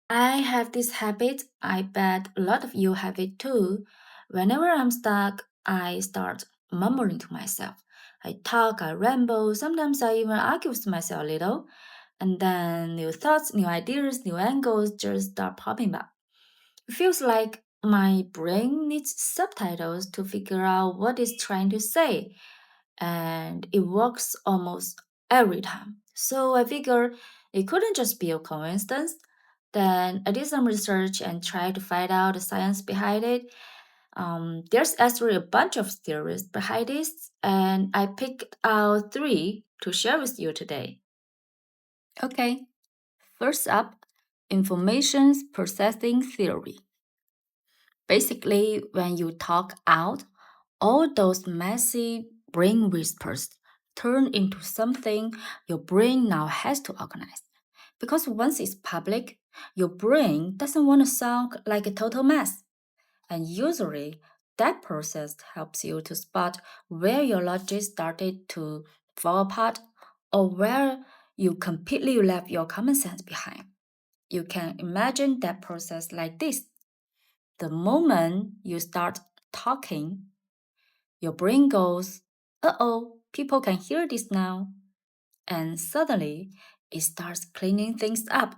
I have this habit, I bet a lot of you have it too. Whenever I'm stuck, I start mumbling to myself. I talk, I ramble, sometimes I even argue with myself a little, and then new thoughts, new ideas, new angles just start popping up. It feels like my brain needs subtitles to figure out what it's trying to say, and it works almost every time. So I figured it couldn't just be a coincidence. Then I did some research and tried to find out the science behind it. There's actually a bunch of theories behind this, and I picked out three to share with you today. Okay, first up, information processing theory. Basically, when you talk out, all those messy brain whispers turn into something your brain now has to organize. Because once it's public, your brain doesn't want to sound like a total mess. And usually, that process helps you to spot where your logic started to fall apart or where you completely left your common sense behind. You can imagine that process like this. The moment you start talking, your brain goes, uh oh, people can hear this now. And suddenly it starts cleaning things up.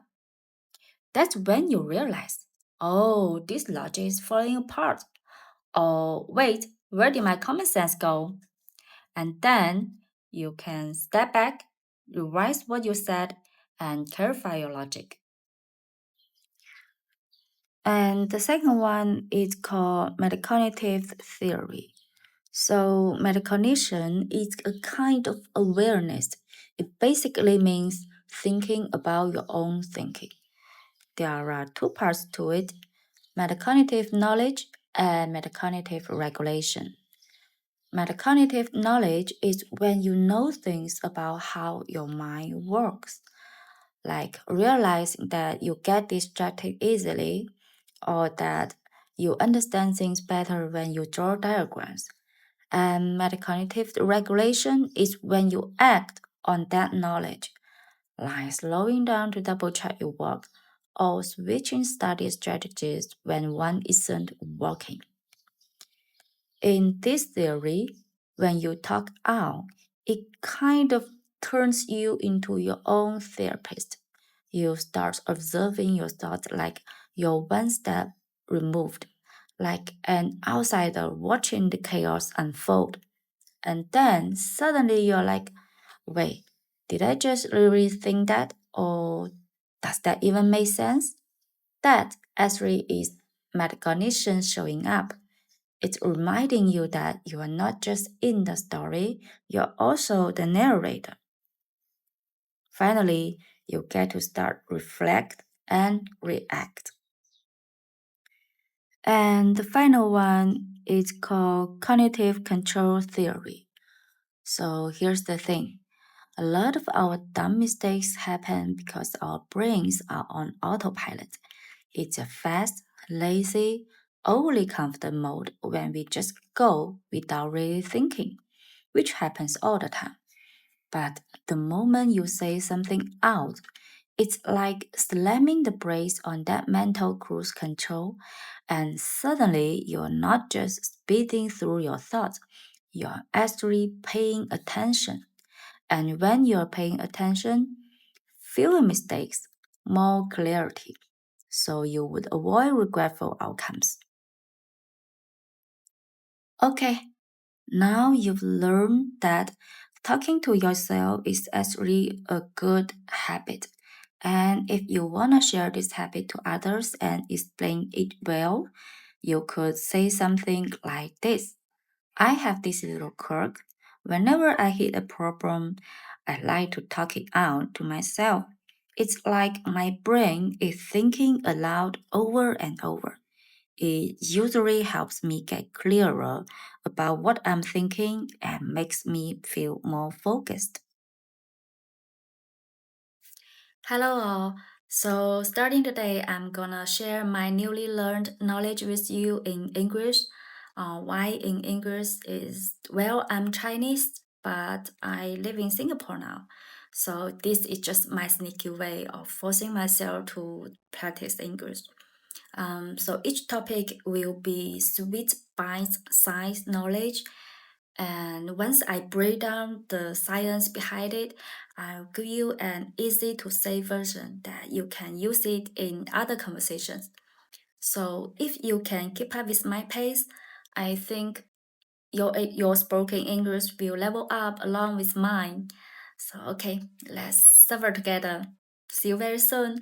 That's when you realize, oh, this logic is falling apart. Oh, wait, where did my common sense go? And then you can step back, revise what you said, and clarify your logic. And the second one is called metacognitive theory. So, metacognition is a kind of awareness. It basically means thinking about your own thinking. There are two parts to it: metacognitive knowledge and metacognitive regulation. Metacognitive knowledge is when you know things about how your mind works, like realizing that you get distracted easily or that you understand things better when you draw diagrams. And metacognitive regulation is when you act on that knowledge, like slowing down to double check your work or switching study strategies when one isn't working. In this theory, when you talk out, it kind of turns you into your own therapist. You start observing your thoughts like you're one step removed, like an outsider watching the chaos unfold. And then suddenly you're like, wait, did I just really think that? Or does that even make sense? That actually is metacognition showing up. It's reminding you that you are not just in the story, you're also the narrator. Finally, you get to start reflect and react. And the final one is called cognitive control theory. So here's the thing. A lot of our dumb mistakes happen because our brains are on autopilot. It's a fast, lazy, overly confident mode when we just go without really thinking, which happens all the time. But the moment you say something out, it's like slamming the brakes on that mental cruise control, and suddenly you're not just speeding through your thoughts, you're actually paying attention. And when you're paying attention, fewer mistakes, more clarity, so you would avoid regretful outcomes. Okay, now you've learned that talking to yourself is actually a good habit. And if you want to share this habit to others and explain it well, you could say something like this: I have this little quirk. Whenever I hit a problem, I like to talk it out to myself. It's like my brain is thinking aloud over and over. It usually helps me get clearer about what I'm thinking and makes me feel more focused. Hello all. So starting today, I'm gonna share my newly learned knowledge with you in English. Why in English is, well, I'm Chinese, but I live in Singapore now. So this is just my sneaky way of forcing myself to practice English. So each topic will be sweet bite-sized knowledge. And once I break down the science behind it, I'll give you an easy to say version that you can use it in other conversations. So if you can keep up with my pace, I think your spoken English will level up along with mine. So okay, let's suffer together. See you very soon.